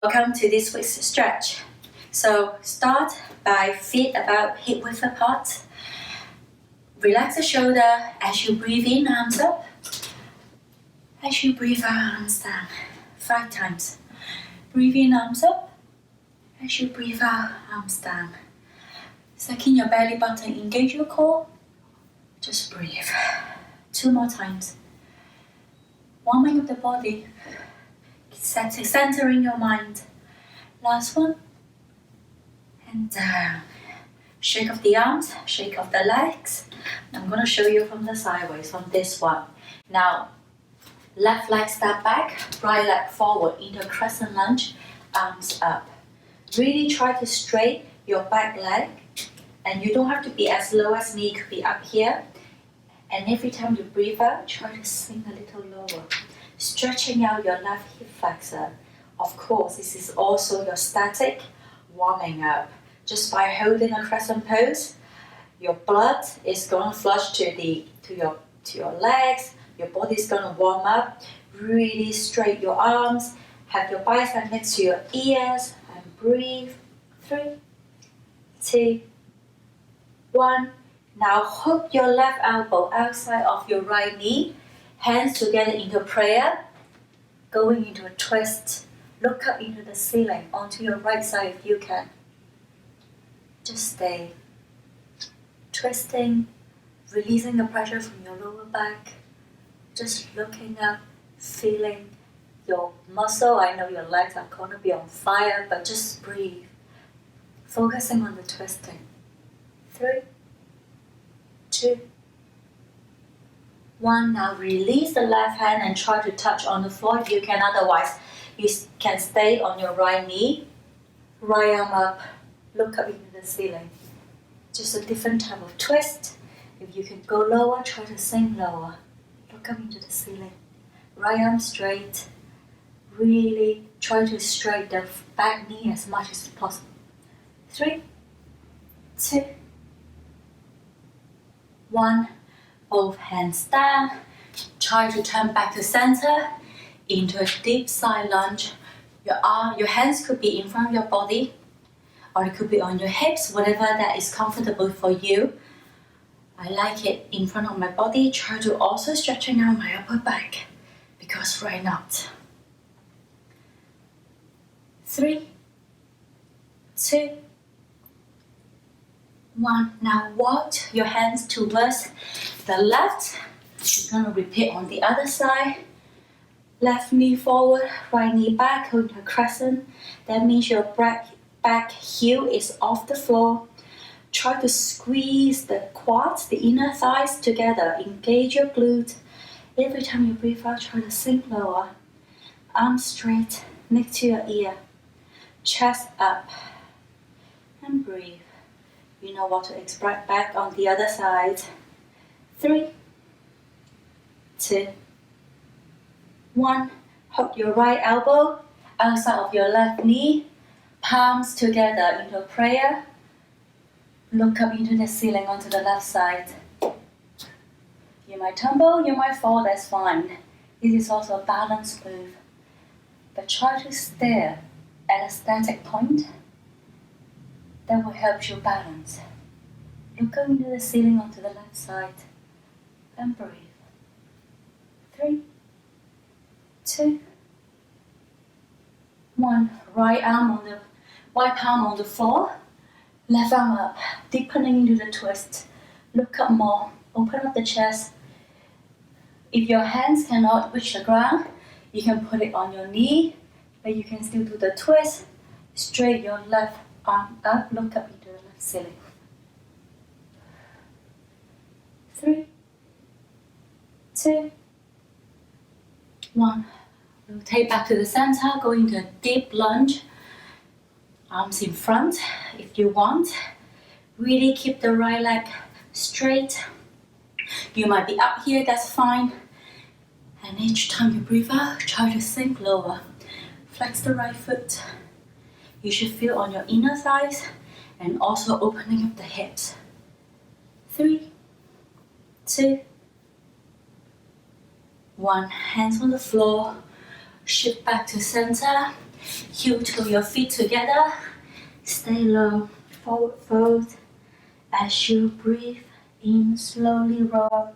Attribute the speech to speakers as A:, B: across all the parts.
A: Welcome to this week's stretch. So start by feet about hip width apart. Relax the shoulder as you breathe in, arms up. As you breathe out, arms down. 5 times. Breathe in, arms up. As you breathe out, arms down. Suck in your belly button, engage your core. Just breathe. 2 more times. Warming up the body. Centering your mind. Last one. And down. Shake off the arms, shake off the legs. I'm going to show you from the sideways, from this one. Now, left leg step back, right leg forward into a crescent lunge, arms up. Really try to straighten your back leg. And you don't have to be as low as me, you could be up here. And every time you breathe out, try to sink a little lower. Stretching out your left hip flexor. Of course, this is also your static warming up. Just by holding a crescent pose, your blood is going to flush to your legs. Your body is going to warm up. Really straight your arms. Have your bicep next to your ears and breathe. 3, 2, 1. Now hook your left elbow outside of your right knee. Hands together into prayer. Going into a twist. Look up into the ceiling, onto your right side if you can. Just stay. Twisting, releasing the pressure from your lower back. Just looking up, feeling your muscle. I know your legs are going to be on fire, but just breathe. Focusing on the twisting. 3, 2, 1. Now release the left hand and try to touch on the floor if you can. Otherwise, you can stay on your right knee. Right arm up. Look up into the ceiling. Just a different type of twist. If you can go lower, try to sink lower. Look up into the ceiling. Right arm straight. Really try to straighten the back knee as much as possible. 3, 2, 1. Both hands down. Try to turn back to center into a deep side lunge. Your hands could be in front of your body, or it could be on your hips, whatever that is comfortable for you. I like it in front of my body. Try to also stretching out my upper back, because why not? 3, 2, 1. Now walk your hands towards the left. You're going to repeat on the other side. Left knee forward, right knee back, hold a crescent. That means your back heel is off the floor. Try to squeeze the quads, the inner thighs together. Engage your glute. Every time you breathe out, try to sink lower. Arms straight next to your ear. Chest up. And breathe. You know what to expect back on the other side. 3, 2, 1. Hook your right elbow outside of your left knee. Palms together into prayer. Look up into the ceiling onto the left side. You might tumble, you might fall, that's fine. This is also a balance move. But try to stare at a static point. That will help you balance. Look up into the ceiling onto the left side. And breathe. 3, 2, 1. Right palm on the floor. Left arm up, deepening into the twist. Look up more. Open up the chest. If your hands cannot reach the ground, you can put it on your knee, but you can still do the twist. Straight your left arm up. Look up into the left ceiling. 3, 2, 1. Rotate back to the center, go into a deep lunge. Arms in front if you want. Really keep the right leg straight. You might be up here, that's fine. And each time you breathe out, try to sink lower. Flex the right foot. You should feel on your inner thighs and also opening up the hips. 3, 2, 1. Hands on the floor. Shift back to center. Heel to your feet together. Stay low, forward fold. As you breathe in, slowly roll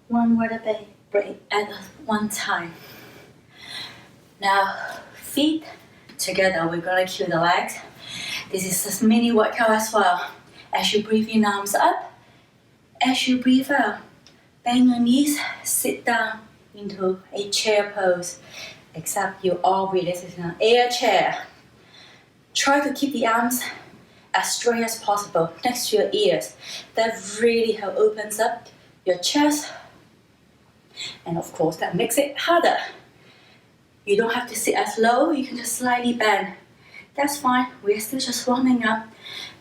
A: one vertebrae at one time. Now, feet together, we're gonna cue the legs. This is a mini workout as well. As you breathe in, arms up. As you breathe out, bend your knees, sit down into a chair pose. Except you all really sit in an air chair. Try to keep the arms as straight as possible next to your ears. That really opens up your chest. And of course, that makes it harder. You don't have to sit as low, you can just slightly bend. That's fine, we're still just warming up,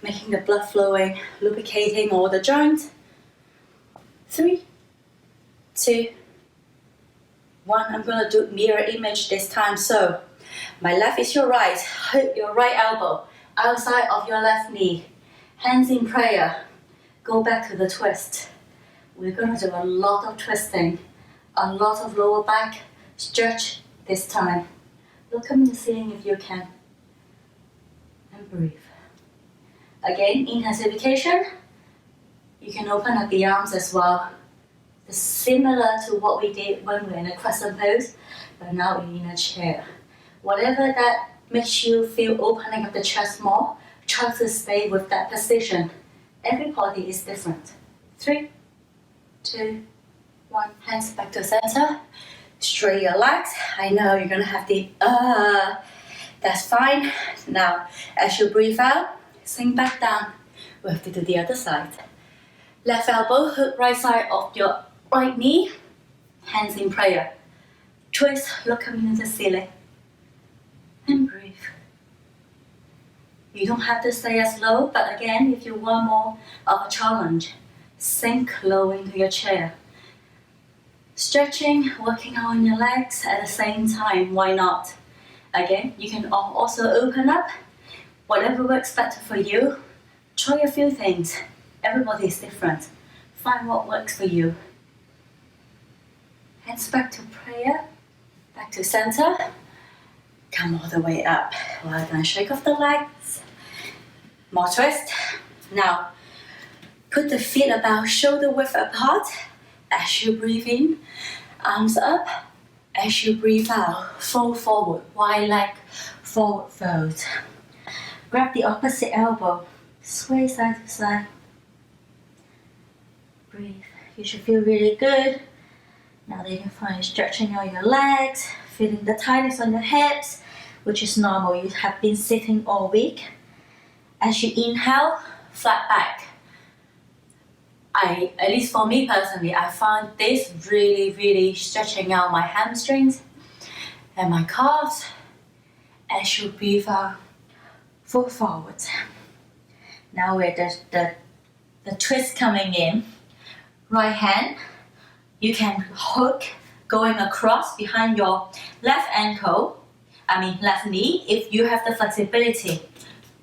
A: making the blood flowing, lubricating all the joints. 3, 2, 1. I'm gonna do mirror image this time. So, my left is your right, your right elbow outside of your left knee. Hands in prayer. Go back to the twist. We're gonna do a lot of twisting, a lot of lower back stretch this time. Look up in the ceiling if you can. And breathe. Again, intensification. You can open up the arms as well. It's similar to what we did when we were in a crescent pose, but now in a chair. Whatever that makes you feel opening up the chest more, try to stay with that position. Everybody is different. 3, 2, 1. Hands back to center. Straight your legs. I know you're gonna have the that's fine. Now, as you breathe out, sink back down. We have to do the other side. Left elbow, hook right side of your right knee. Hands in prayer. Twist, look up into the ceiling. And breathe. You don't have to stay as low, but again, if you want more of a challenge, sink low into your chair. Stretching, working on your legs at the same time, why not? Again, you can also open up. Whatever works better for you, try a few things. Everybody is different. Find what works for you. Hands back to prayer, back to center. Come all the way up. Well done, shake off the legs. More twist. Now, put the feet about shoulder width apart. As you breathe in, arms up. As you breathe out, fold forward, wide leg, forward fold. Grab the opposite elbow, sway side to side. Breathe. You should feel really good. Now that you can find stretching out your legs, feeling the tightness on your hips, which is normal. You have been sitting all week. As you inhale, flat back. At least for me personally, I found this really stretching out my hamstrings and my calves. As you breathe out, fold forward. Now with the twist coming in, right hand, you can hook going across behind your left left knee if you have the flexibility.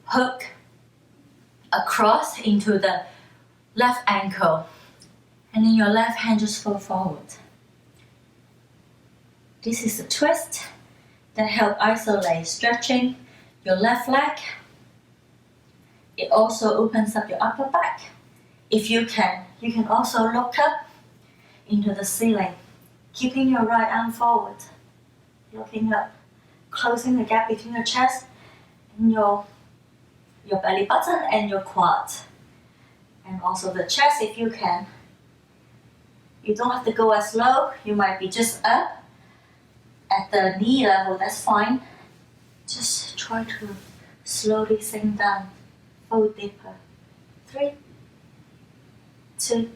A: Hook across into the left ankle, and then your left hand just fold forward. This is a twist that helps isolate stretching your left leg. It also opens up your upper back. If you can also look up into the ceiling, keeping your right arm forward, looking up, closing the gap between your chest and your belly button and your quad. And also the chest if you can. You don't have to go as low, you might be just up at the knee level, that's fine. Just try to slowly sink down, fold deeper. 3, 2,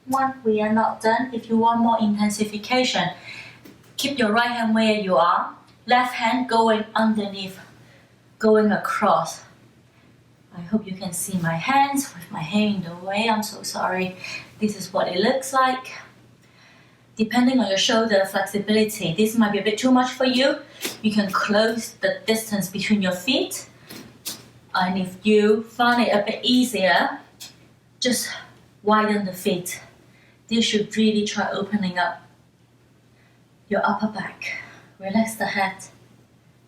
A: 1. We are not done. If you want more intensification, keep your right hand where you are, left hand going underneath, going across. I hope you can see my hands with my hand in the way. I'm so sorry. This is what it looks like. Depending on your shoulder flexibility, this might be a bit too much for you. You can close the distance between your feet. And if you find it a bit easier, just widen the feet. This should really try opening up your upper back. Relax the head.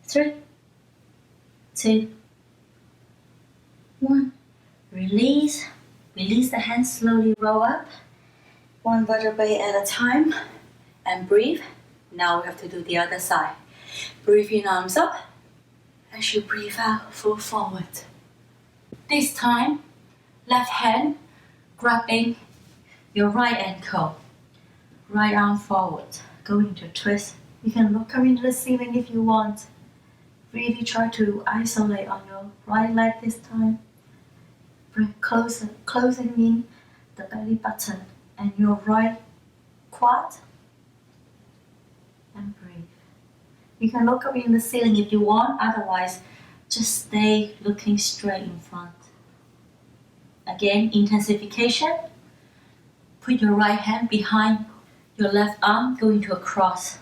A: 3, 2, 1. Release. Release the hands, slowly roll up. One vertebrae at a time. And breathe. Now we have to do the other side. Breathe in, arms up. As you breathe out, fall forward. This time, left hand grabbing your right ankle. Right arm forward. Going to twist. You can look up into the ceiling if you want. Really try to isolate on your right leg this time. Bring closer, closing in the belly button and your right quad. And breathe. You can look up in the ceiling if you want, otherwise just stay looking straight in front. Again, intensification. Put your right hand behind your left arm, going to a cross.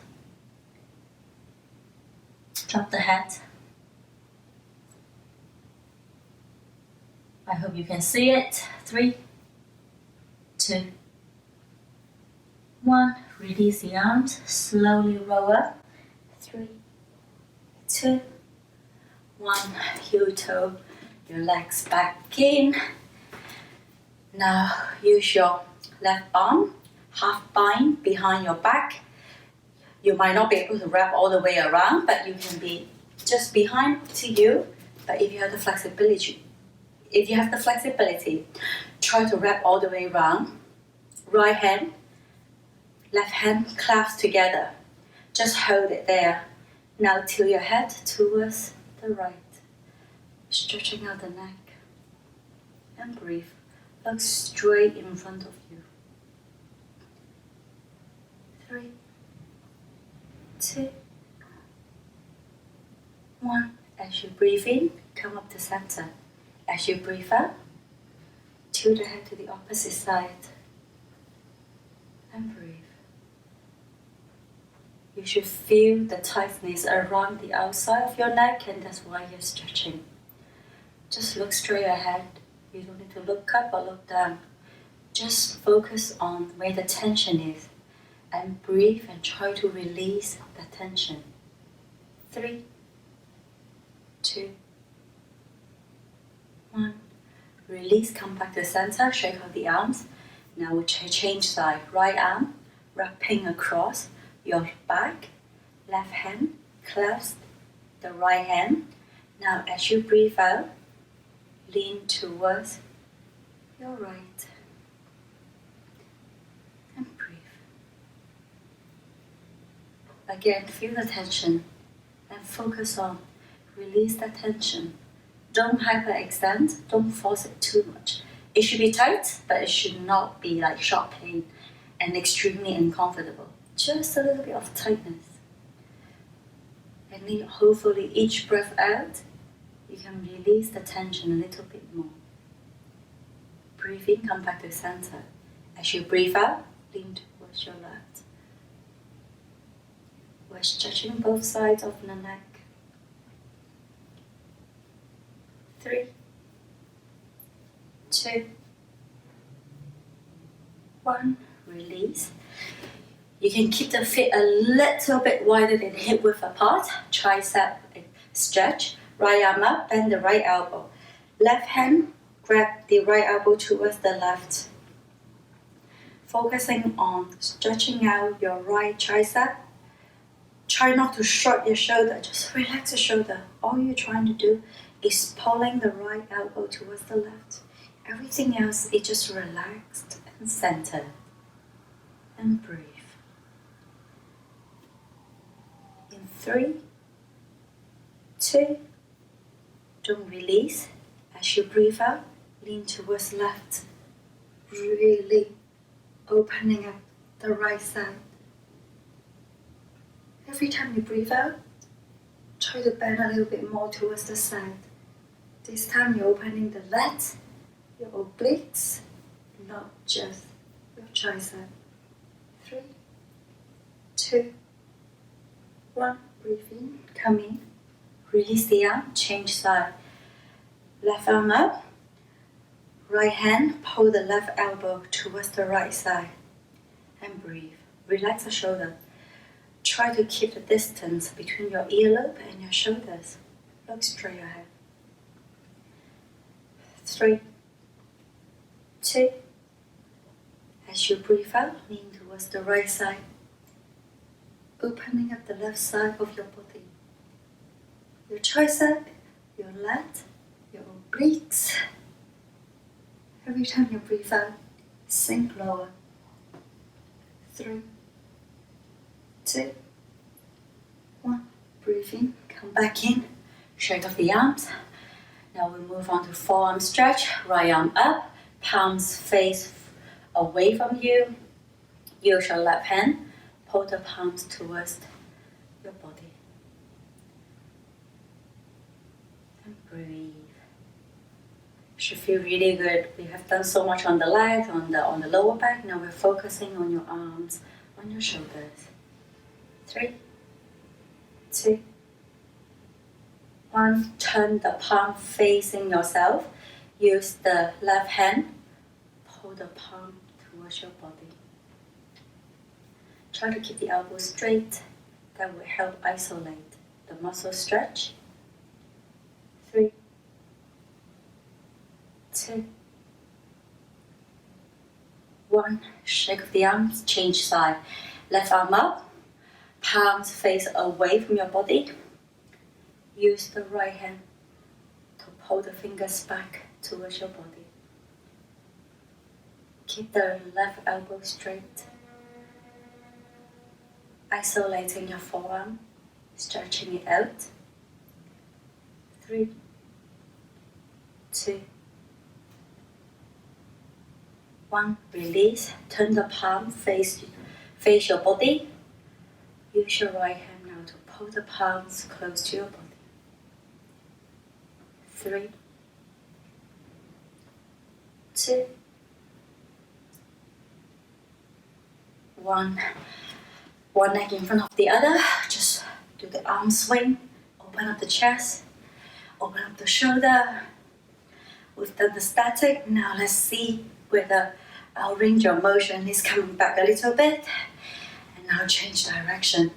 A: Drop the head. I hope you can see it. 3, 2, 1. Release the arms. Slowly roll up. 3, 2, 1. Heel toe your legs back in. Now use your left arm, half bind behind your back. You might not be able to wrap all the way around, but you can be just behind to you. But if you have the flexibility, try to wrap all the way around. Right hand, left hand clasp together. Just hold it there. Now tilt your head towards the right. Stretching out the neck. And breathe. Look straight in front of you. 3, 2, 1. As you breathe in, come up to center. As you breathe out, tilt the head to the opposite side. And breathe. You should feel the tightness around the outside of your neck, and that's why you're stretching. Just look straight ahead. You don't need to look up or look down. Just focus on where the tension is and breathe and try to release the tension. 3, 2, 1. Release, come back to center, shake out the arms. Now we change side. Right arm wrapping across your back. Left hand clasp the right hand. Now as you breathe out, lean towards your right. And breathe. Again, feel the tension and focus on release the tension. Don't hyperextend, don't force it too much. It should be tight, but it should not be like sharp pain and extremely uncomfortable. Just a little bit of tightness. And hopefully each breath out, you can release the tension a little bit more. Breathe in, come back to center. As you breathe out, lean towards your left. We're stretching both sides of the neck. 3, 2, 1. Release. You can keep the feet a little bit wider than hip width apart. Tricep stretch. Right arm up, bend the right elbow. Left hand, grab the right elbow towards the left. Focusing on stretching out your right tricep. Try not to shrug your shoulder, just relax the shoulder. All you're trying to do is pulling the right elbow towards the left. Everything else is just relaxed and centered. And breathe. In 3, 2, don't release. As you breathe out, lean towards left. Really opening up the right side. Every time you breathe out, try to bend a little bit more towards the side. This time you're opening the lats, your obliques, not just your tricep. 3, 2, 1. Breathe in, come in. Release the arm, change side. Left arm up. Right hand, pull the left elbow towards the right side. And breathe. Relax the shoulder. Try to keep the distance between your earlobe and your shoulders. Look straight ahead. 3, 2. As you breathe out, lean towards the right side, opening up the left side of your body. Your tricep, your lat, your obliques. Every time you breathe out, sink lower. 3, 2, 1. Breathe in, come back in, shake off the arms. Now we move on to forearm stretch, right arm up, palms face away from you. Use your left hand, pull the palms towards your body. And breathe. Should feel really good. We have done so much on the legs, on the lower back. Now we're focusing on your arms, on your shoulders. 3, 2, 1. Turn the palm facing yourself. Use the left hand. Pull the palm towards your body. Try to keep the elbows straight. That will help isolate the muscle stretch. 3, 2, 1. Shake off the arms, change side. Left arm up, palms face away from your body. Use the right hand to pull the fingers back towards your body. Keep the left elbow straight. Isolating your forearm, stretching it out. 3, 2, 1. Release. Turn the palm face your body. Use your right hand now to pull the palms close to your body. 3, 2, 1. One leg in front of the other. Just do the arm swing. Open up the chest. Open up the shoulder. We've done the static. Now let's see whether our range of motion is coming back a little bit. And now change direction.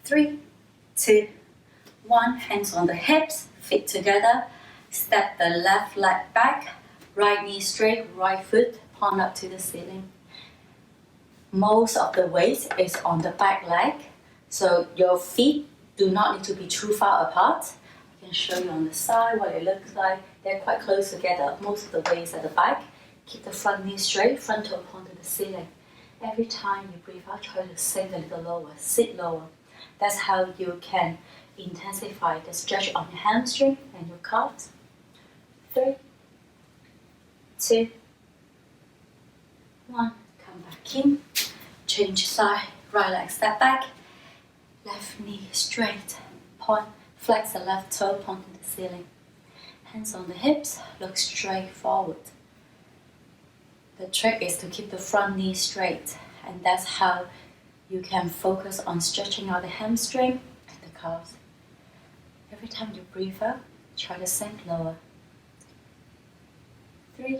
A: 3, 2, 1. Hands on the hips, feet together. Step the left leg back. Right knee straight, right foot palm up to the ceiling. Most of the weight is on the back leg. So your feet do not need to be too far apart. I can show you on the side what it looks like. They're quite close together. Most of the weight is at the back. Keep the front knee straight, front toe onto the ceiling. Every time you breathe out, try to sink a little lower, sit lower. That's how you can intensify the stretch on your hamstring and your calves. 3, 2, 1. Come back in. Change side. Right leg step back. Left knee straight. Point. Flex the left toe onto the ceiling. Hands on the hips. Look straight forward. The trick is to keep the front knee straight, and that's how you can focus on stretching out the hamstring and the calves. Every time you breathe out, try to sink lower. 3,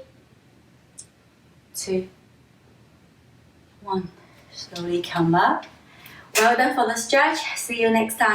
A: 2, 1. Slowly come up. Well done for the stretch. See you next time.